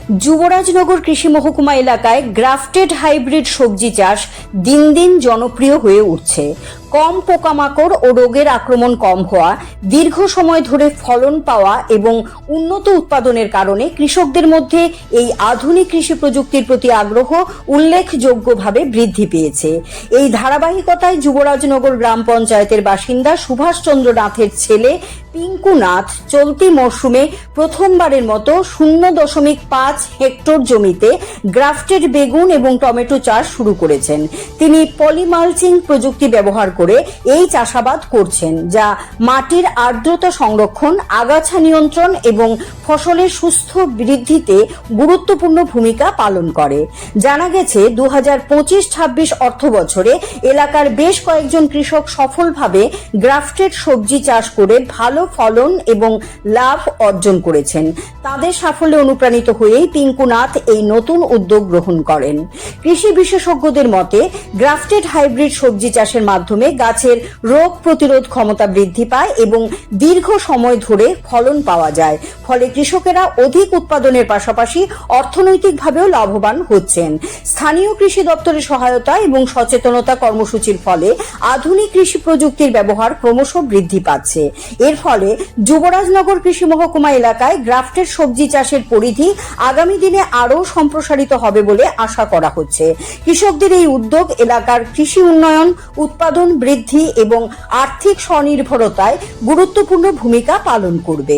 যুবরাজনগর কৃষি মহকুমা এলাকায় গ্রাফটেড হাইব্রিড সবজি চাষ দিন দিন জনপ্রিয় হয়ে উঠছে। কম পোকামাকড় ও রোগের আক্রমণ কম হওয়া, দীর্ঘ সময় ধরে ফলন পাওয়া এবং উন্নত উৎপাদনের কারণে কৃষকদের মধ্যে এই আধুনিক কৃষি প্রযুক্তির প্রতি আগ্রহ উল্লেখযোগ্যভাবে বৃদ্ধি পেয়েছে। এই ধারাবাহিকতায় যুবরাজনগর গ্রাম পঞ্চায়েতের বাসিন্দা সুভাষচন্দ্র নাথের ছেলে পিঙ্কু নাথ চলতি মরশুমে প্রথমবারের মতো 0.5 হেক্টর জমিতে গ্রাফটেড বেগুন এবং টমেটো চাষ শুরু করেছেন। তিনি পলিমালচিং প্রযুক্তি ব্যবহার করে এই চাষাবাদ করছেন, যা মাটির আর্দ্রতা সংরক্ষণ, আগাছা নিয়ন্ত্রণ এবং ফসলের সুস্থ বৃদ্ধিতে গুরুত্বপূর্ণ ভূমিকা পালন করে। জানা গেছে 2025-26 অর্থ বছরে এলাকার বেশ কয়েকজন কৃষক সফলভাবে গ্রাফটেড সবজি চাষ করে ভালো ফলন এবং লাভ অর্জন করেছেন। তাদের সাফল্যে অনুপ্রাণিত হয়েই পিঙ্কু নাথ এই নতুন উদ্যোগ গ্রহণ করেন। কৃষি বিশেষজ্ঞদের মতে গ্রাফটেড হাইব্রিড সবজি চাষের মাধ্যমে গাছের রোগ প্রতিরোধ ক্ষমতা বৃদ্ধি পায় এবং দীর্ঘ সময় ধরে ফলন পাওয়া যায়। ফলে কৃষকেরা অধিক উৎপাদনের পাশাপাশি অর্থনৈতিকভাবেও লাভবান হচ্ছেন। স্থানীয় কৃষি দপ্তরের সহায়তা এবং সচেতনতা কর্মসূচির ফলে আধুনিক কৃষি প্রযুক্তির ব্যবহার ক্রমশ বৃদ্ধি পাচ্ছে। এর ফলে যুবরাজনগর কৃষি মহকুমা এলাকায় গ্রাফটেড সবজি চাষের পরিধি আগামী দিনে আরও সম্প্রসারিত হবে বলে আশা করা হচ্ছে। কৃষকদের এই উদ্যোগ এলাকার কৃষি উন্নয়ন, উৎপাদন বৃদ্ধি এবং আর্থিক স্বনির্ভরতায় গুরুত্বপূর্ণ ভূমিকা পালন করবে।